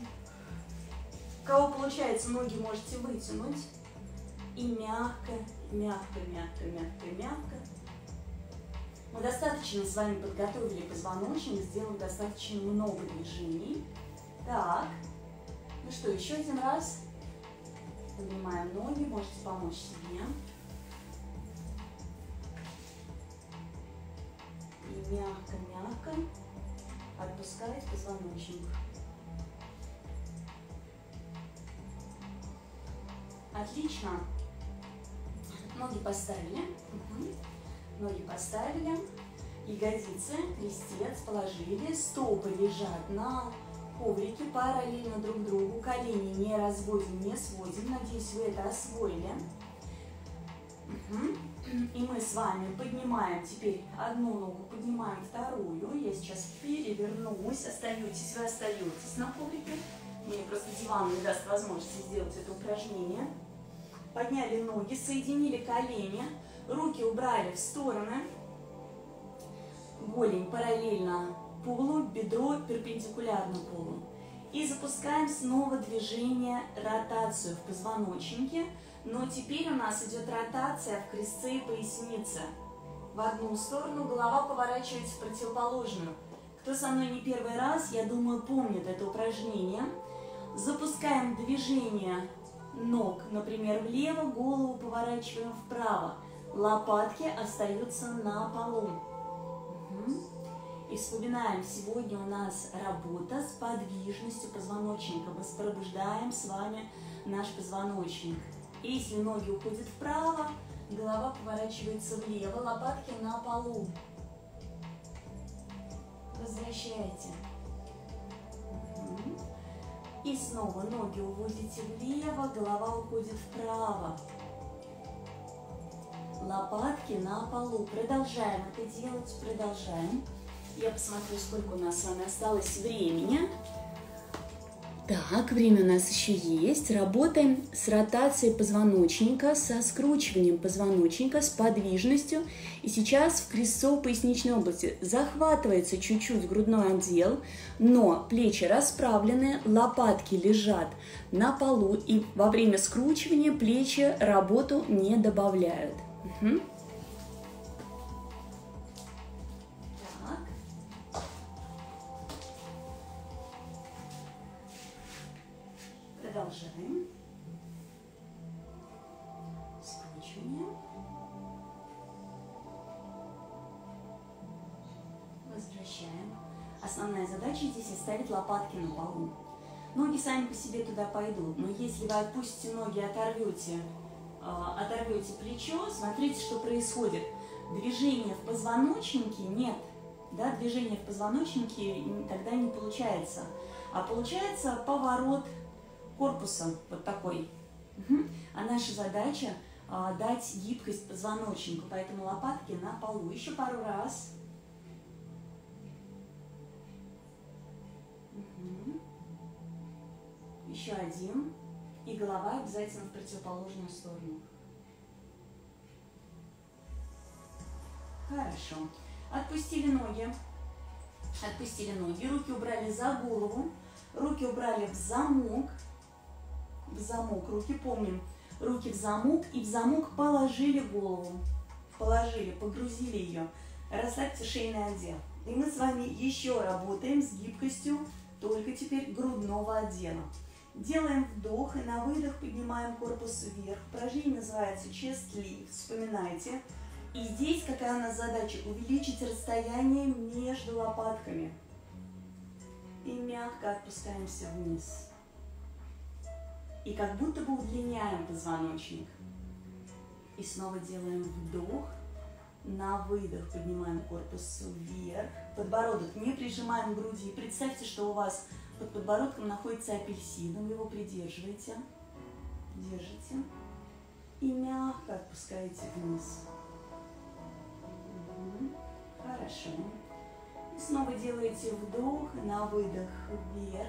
У кого получается, ноги можете вытянуть и мягко. Мы достаточно с вами подготовили позвоночник, сделали достаточно много движений. Так, ну что, еще один раз. Поднимаем ноги, можете помочь себе. И мягко отпускать позвоночник. Отлично. Ноги поставили. Угу. Ноги поставили. Ягодицы, крестец положили. Стопы лежат на коврике параллельно друг другу. Колени не разводим, не сводим. Надеюсь, вы это освоили. Угу. И мы с вами поднимаем теперь одну ногу, поднимаем вторую. Я сейчас перевернусь. Остаетесь, вы остаетесь на коврике. Мне просто диван не даст возможности сделать это упражнение. Подняли ноги, соединили колени, руки убрали в стороны. Голень параллельно полу, бедро перпендикулярно полу. И запускаем снова движение, ротацию в позвоночнике. Но теперь у нас идет ротация в крестце и пояснице. В одну сторону, голова поворачивается в противоположную. Кто со мной не первый раз, я думаю, помнит это упражнение. Запускаем движение ног, например, влево, голову поворачиваем вправо, лопатки остаются на полу. И вспоминаем, сегодня у нас работа с подвижностью позвоночника. Мы пробуждаем с вами наш позвоночник. И если ноги уходят вправо, голова поворачивается влево, лопатки на полу. Возвращайте. И снова ноги уводите влево, голова уходит вправо. Лопатки на полу. Продолжаем это делать, продолжаем. Я посмотрю, сколько у нас с вами осталось времени. Так, время у нас еще есть. Работаем с ротацией позвоночника, со скручиванием позвоночника, с подвижностью. И сейчас в крестцово-поясничной области захватывается чуть-чуть грудной отдел, но плечи расправлены, лопатки лежат на полу, и во время скручивания плечи работу не добавляют. Продолжаем. Скручивание. Возвращаем. Основная задача здесь оставить лопатки на полу. Ноги сами по себе туда пойдут, но если вы отпустите ноги, оторвете плечо, смотрите, что происходит. Движения в позвоночнике нет. Да, движение в позвоночнике тогда не получается. А получается поворот корпуса вот такой. А наша задача дать гибкость позвоночнику, поэтому лопатки на полу. Еще пару раз. Еще один. И голова обязательно в противоположную сторону. Хорошо. Отпустили ноги. Отпустили ноги. Руки убрали за голову. Руки убрали в замок. В замок. Руки помним. Руки в замок. И в замок положили голову. Положили, погрузили ее. Расслабьте шейный отдел. И мы с вами еще работаем с гибкостью, только теперь грудного отдела. Делаем вдох и на выдох поднимаем корпус вверх. Упражнение называется chest lift. Вспоминайте. И здесь какая у нас задача? Увеличить расстояние между лопатками. И мягко отпускаемся вниз. И как будто бы удлиняем позвоночник. И снова делаем вдох. На выдох поднимаем корпус вверх. Подбородок не прижимаем к груди. Представьте, что у вас под подбородком находится апельсин. Вы его придерживаете. Держите. И мягко отпускаете вниз. Хорошо. И снова делаете вдох. На выдох вверх.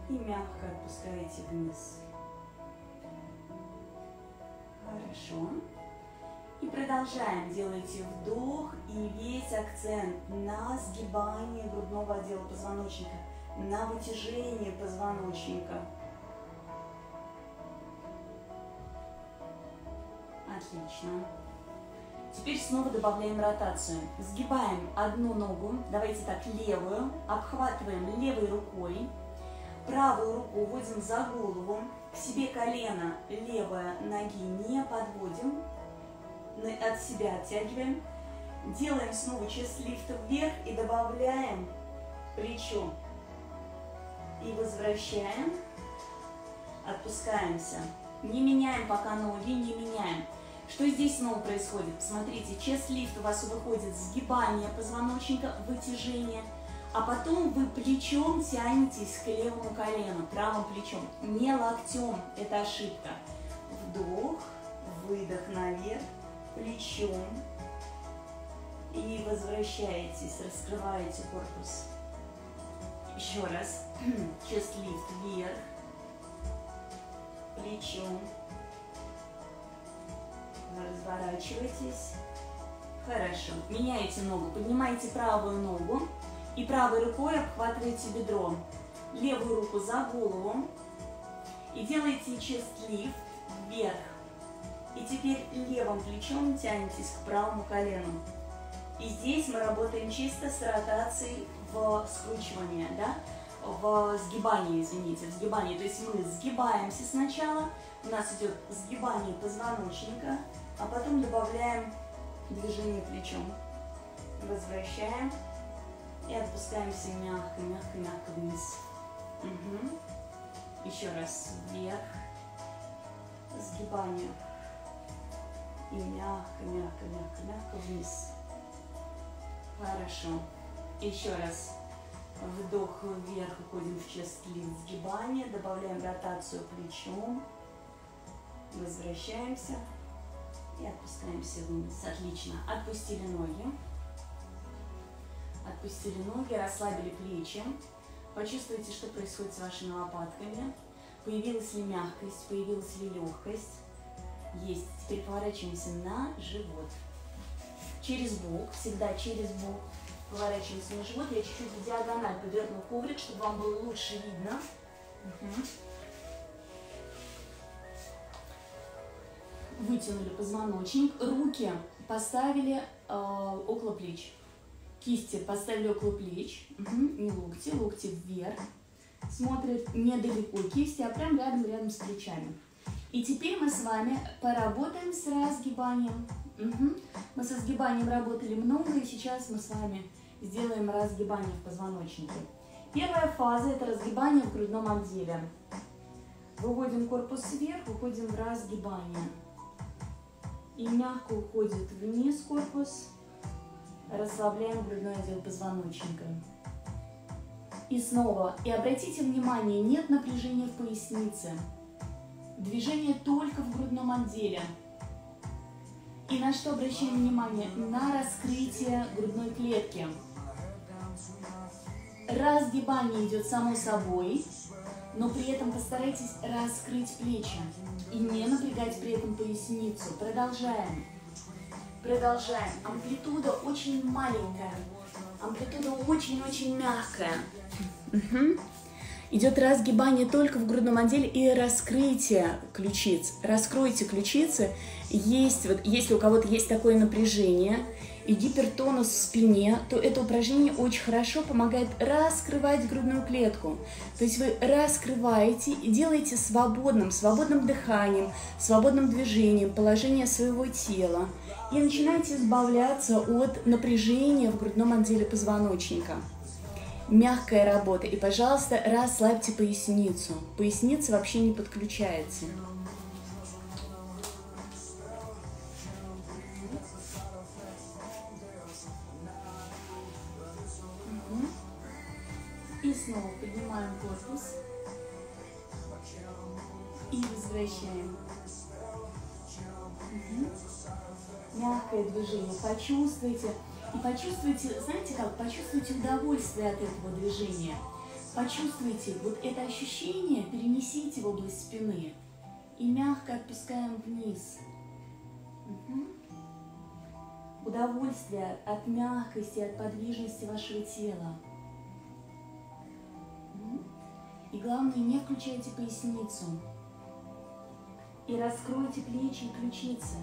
И мягко отпускаете вниз. Хорошо. И продолжаем. Делайте вдох и весь акцент на сгибание грудного отдела позвоночника, на вытяжение позвоночника. Отлично. Теперь снова добавляем ротацию. Сгибаем одну ногу, давайте так, левую, обхватываем левой рукой, правую руку уводим за голову, к себе колено левой ноги не подводим, от себя оттягиваем. Делаем снова chest lift вверх и добавляем плечо. И возвращаем, отпускаемся. Не меняем пока ноги, не меняем. Что здесь снова происходит? Посмотрите, chest lift у вас выходит сгибание позвоночника, вытяжение. А потом вы плечом тянетесь к левому колену, правым плечом, не локтем, это ошибка. Вдох, выдох наверх, плечом. И возвращаетесь, раскрываете корпус. Еще раз, chest lift вверх, плечом. Разворачивайтесь. Хорошо, меняете ногу, поднимаете правую ногу. И правой рукой обхватываете бедро, левую руку за голову и делаете chest lift вверх. И теперь левым плечом тянетесь к правому колену. И здесь мы работаем чисто с ротацией в скручивании, да? в сгибании, извините, в сгибании. То есть мы сгибаемся сначала, у нас идет сгибание позвоночника, а потом добавляем движение плечом. Возвращаем и отпускаемся мягко, мягко, мягко вниз. Угу. Еще раз вверх, сгибание и мягко, мягко, мягко, мягко вниз. Хорошо. Еще раз. Вдох вверх, уходим в чест-лифт, сгибание, добавляем ротацию плечом, возвращаемся и опускаемся вниз. Отлично. Отпустили ноги. Отпустили ноги, расслабили плечи. Почувствуйте, что происходит с вашими лопатками. Появилась ли мягкость, появилась ли легкость. Есть. Теперь поворачиваемся на живот. Через бок, всегда через бок. Поворачиваемся на живот. Я чуть-чуть в диагональ поверну коврик, чтобы вам было лучше видно. Вытянули позвоночник. Руки поставили около плеч. Кисти поставили около плеч. Не локти, локти вверх. Смотрят недалеко кисти, а прям рядом с плечами. И теперь мы с вами поработаем с разгибанием. Мы со сгибанием работали много, и сейчас мы с вами сделаем разгибание в позвоночнике. Первая фаза – это разгибание в грудном отделе. Выводим корпус вверх, уходим в разгибание. И мягко уходит вниз корпус. Расслабляем грудной отдел позвоночника. И снова. И обратите внимание, нет напряжения в пояснице. Движение только в грудном отделе. И на что обращаем внимание? На раскрытие грудной клетки. Разгибание идет само собой, но при этом постарайтесь раскрыть плечи и не напрягать при этом поясницу. Продолжаем. Продолжаем. Амплитуда очень маленькая. Амплитуда очень-очень мягкая. Идет разгибание только в грудном отделе и раскрытие ключиц. Раскройте ключицы. Если у кого-то есть такое напряжение и гипертонус в спине, то это упражнение очень хорошо помогает раскрывать грудную клетку. То есть вы раскрываете и делаете свободным дыханием, свободным движением положение своего тела. И начинаете избавляться от напряжения в грудном отделе позвоночника. Мягкая работа. И, пожалуйста, расслабьте поясницу. Поясница вообще не подключается. И снова поднимаем корпус. И возвращаем. Мягкое движение. Почувствуйте. И почувствуйте, знаете как, почувствуйте удовольствие от этого движения. Почувствуйте вот это ощущение, перенесите в область спины. И мягко отпускаем вниз. Удовольствие от мягкости, от подвижности вашего тела. И главное, не включайте поясницу. И раскройте плечи и ключицы.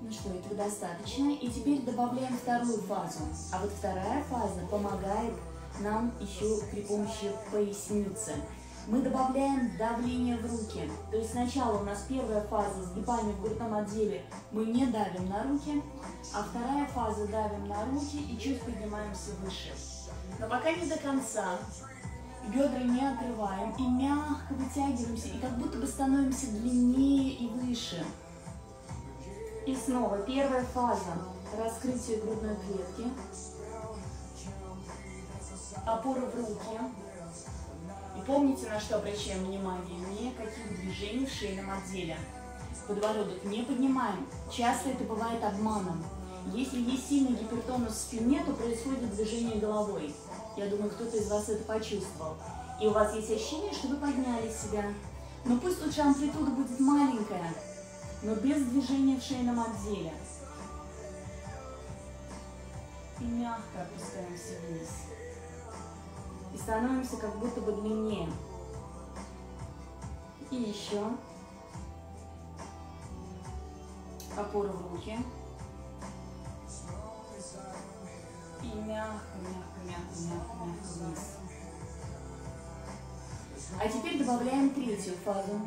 Ну что, этого достаточно. И теперь добавляем вторую фазу. А вот вторая фаза помогает нам еще при помощи поясницы. Мы добавляем давление в руки. То есть сначала у нас первая фаза сгибания в грудном отделе. Мы не давим на руки. А вторая фаза давим на руки и чуть поднимаемся выше. Но пока не до конца. Бедра не отрываем и мягко вытягиваемся. И как будто бы становимся длиннее и выше. И снова первая фаза раскрытия грудной клетки, опора в руки. И помните, на что обращаем внимание? Никаких движений в шейном отделе. Подбородок не поднимаем. Часто это бывает обманом. Если есть сильный гипертонус в спине, то происходит движение головой. Я думаю, кто-то из вас это почувствовал. И у вас есть ощущение, что вы подняли себя. Но пусть лучше амплитуда будет маленькая, но без движения в шейном отделе. И мягко опускаемся вниз. И становимся как будто бы длиннее. И еще. Опора в руки. И мягко мягко, мягко, мягко, мягко, мягко вниз. А теперь добавляем третью фазу.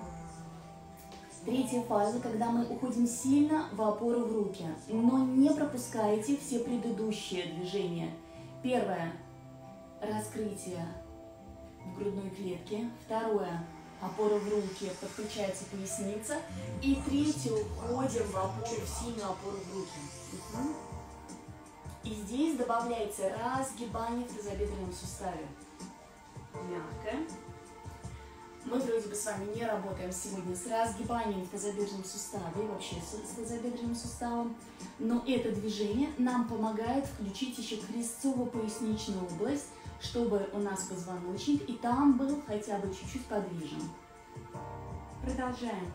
Третья фаза, когда мы уходим сильно в опору в руки, но не пропускайте все предыдущие движения. Первое – раскрытие в грудной клетке. Второе – опора в руки, подключается поясница. И третье – уходим в опору, в сильную опору в руки. И здесь добавляется разгибание в тазобедренном суставе. Мягко. Мы вроде бы с вами не работаем сегодня с разгибанием в тазобедренном суставе, вообще с тазобедренным суставом, но это движение нам помогает включить еще крестцово-поясничную область, чтобы у нас позвоночник и там был хотя бы чуть-чуть подвижен. Продолжаем.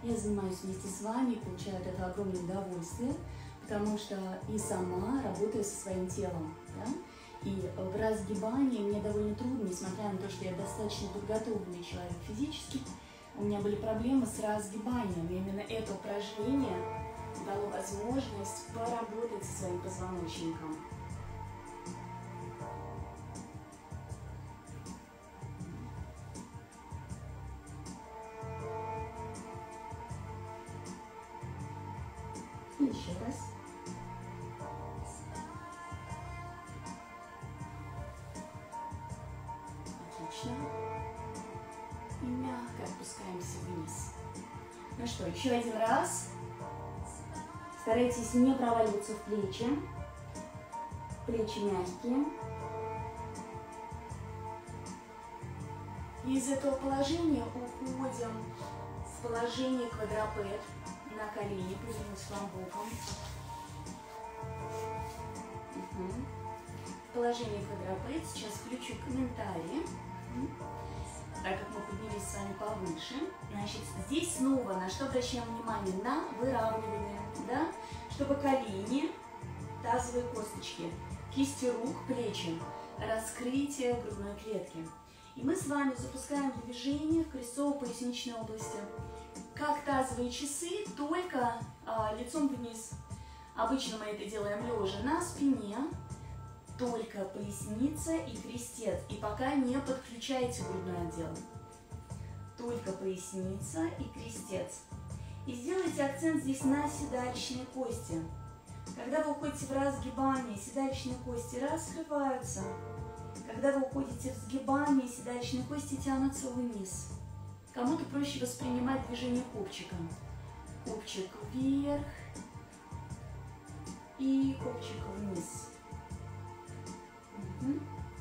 Я занимаюсь вместе с вами, получаю от этого огромное удовольствие, потому что и сама работаю со своим телом. Да? И в разгибании мне довольно трудно, несмотря на то, что я достаточно подготовленный человек физически, у меня были проблемы с разгибанием. И именно это упражнение дало возможность поработать со своим позвоночником. Еще раз. Отлично. И мягко опускаемся вниз. Ну что, еще один раз. Старайтесь не проваливаться в плечи. Плечи мягкие. И из этого положения уходим в положение квадрапед. На колени, повернусь вам боком. Положение квадрапед. Сейчас включу комментарии. Так как мы поднялись с вами повыше. Значит, здесь снова на что обращаем внимание? На выравнивание. Да? Чтобы колени, тазовые косточки, кисти рук, плечи, раскрытие грудной клетки. И мы с вами запускаем движение в крестцово-поясничной области. Как тазовые часы, только лицом вниз. Обычно мы это делаем лежа на спине, только поясница и крестец. И пока не подключайте грудной отдел. Только поясница и крестец. И сделайте акцент здесь на седалищные кости. Когда вы уходите в разгибание, седалищные кости раскрываются. Когда вы уходите в сгибание, седалищные кости тянутся вниз. Кому-то проще воспринимать движение копчика. Копчик вверх и копчик вниз.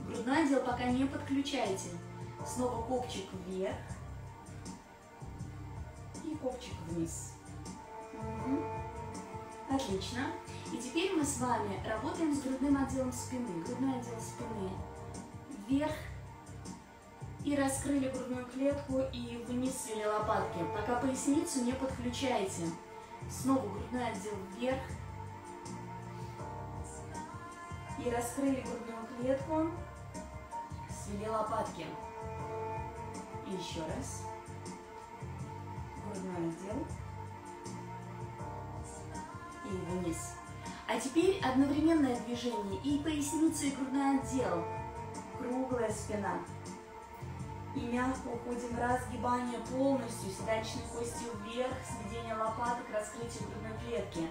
Грудной отдел пока не подключайте. Снова копчик вверх и копчик вниз. Отлично. И теперь мы с вами работаем с грудным отделом спины. Грудной отдел спины вверх. И раскрыли грудную клетку и вниз свели лопатки. Пока поясницу не подключайте. Снова грудной отдел вверх. И раскрыли грудную клетку. Свели лопатки. И еще раз. Грудной отдел. И вниз. А теперь одновременное движение. И поясница, и грудной отдел. Круглая спина. И мягко уходим в разгибание полностью, седалищной костью вверх, сведение лопаток, раскрытие грудной клетки.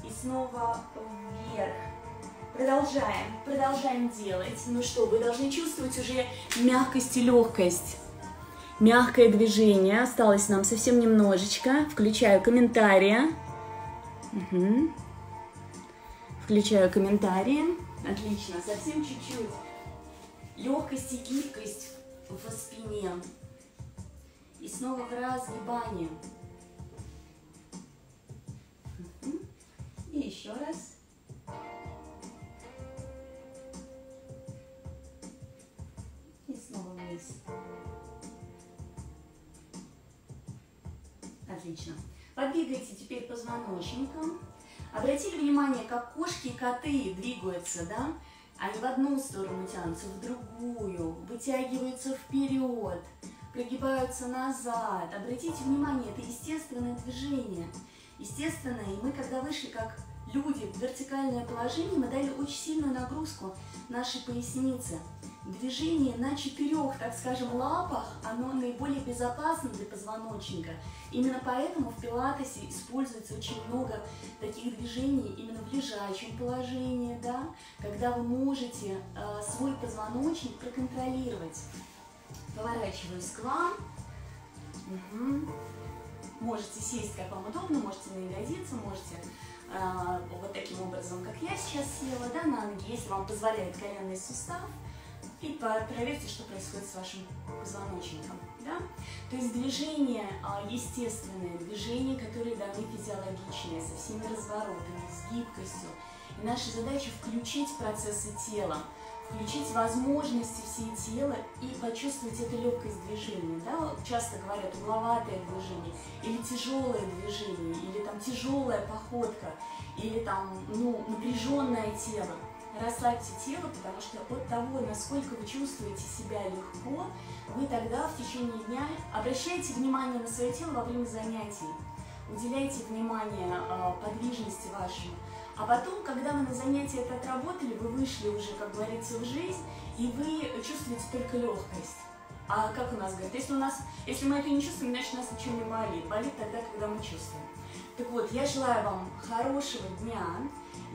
И снова вверх. Продолжаем делать. Ну что, вы должны чувствовать уже мягкость и легкость. Мягкое движение. Осталось нам совсем немножечко. Включаю комментарии. Включаю комментарии. Отлично, совсем чуть-чуть. Легкость и гибкость в спине. И снова в разгибание. И еще раз. И снова вниз. Отлично. Подвигайте теперь позвоночником. Обратили внимание, как кошки и коты двигаются, да? Они в одну сторону тянутся, в другую, вытягиваются вперед, прогибаются назад. Обратите внимание, это естественное движение. Естественное, и мы, когда вышли как люди в вертикальное положение, мы дали очень сильную нагрузку нашей пояснице. Движение на 4, так скажем, лапах, оно наиболее безопасно для позвоночника. Именно поэтому в пилатесе используется очень много таких движений именно в лежачем положении, да, когда вы можете свой позвоночник проконтролировать. Поворачиваюсь к вам. Можете сесть, как вам удобно, можете на ягодицы, можете вот таким образом, как я сейчас села, да, на ноги, если вам позволяет коленный сустав. И проверьте, что происходит с вашим позвоночником. Да? То есть движения естественные, движения, которые даны физиологичные, со всеми разворотами, с гибкостью. И наша задача включить процессы тела, включить возможности всей тела и почувствовать эту легкость движения. Да? Часто говорят угловатое движение, или тяжелое движение, или там тяжелая походка, или там напряженное тело. Расслабьте тело, потому что от того, насколько вы чувствуете себя легко, вы тогда в течение дня обращайте внимание на свое тело во время занятий, уделяйте внимание подвижности вашему. А потом, когда вы на занятии это отработали, вы вышли уже, как говорится, в жизнь, и вы чувствуете только легкость. А как у нас говорят, если мы это не чувствуем, значит у нас ничего не болит. Болит тогда, когда мы чувствуем. Так вот, я желаю вам хорошего дня.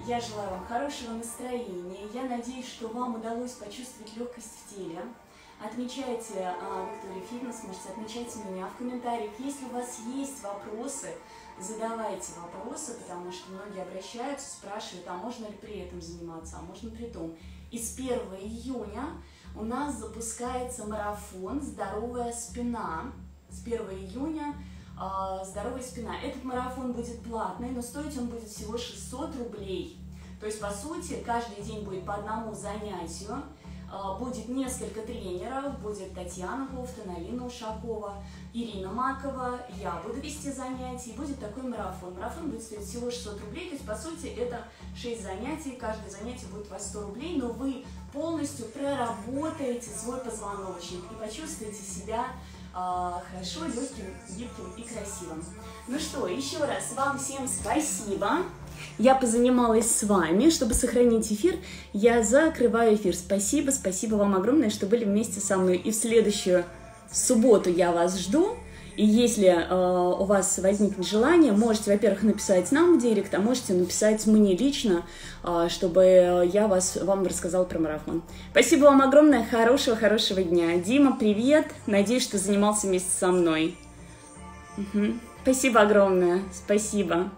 Я желаю вам хорошего настроения. Я надеюсь, что вам удалось почувствовать легкость в теле. Отмечайте Victoria Fitness, можете отмечать меня в комментариях. Если у вас есть вопросы, задавайте вопросы, потому что многие обращаются, спрашивают, а можно ли при этом заниматься, а можно при том. И с 1 июня у нас запускается марафон «Здоровая спина». С 1 июня «Здоровая спина». Этот марафон будет платный, но стоить он будет всего 600 рублей. То есть, по сути, каждый день будет по одному занятию, будет несколько тренеров, будет Татьяна Ковтун, Алина Ушакова, Ирина Макова, я буду вести занятия, и будет такой марафон. Марафон будет стоить всего 600 рублей, то есть, по сути, это 6 занятий, каждое занятие будет по 100 рублей, но вы полностью проработаете свой позвоночник и почувствуете себя хорошо, легким, гибким и красивым. Ну что, еще раз вам всем спасибо. Я позанималась с вами. Чтобы сохранить эфир, я закрываю эфир. Спасибо, спасибо вам огромное, что были вместе со мной. И в следующую субботу я вас жду. И если у вас возникнет желание, можете, во-первых, написать нам в директ, а можете написать мне лично, чтобы я вам рассказала про марафон. Спасибо вам огромное, хорошего дня. Дима, привет. Надеюсь, что занимался вместе со мной. Спасибо огромное. Спасибо.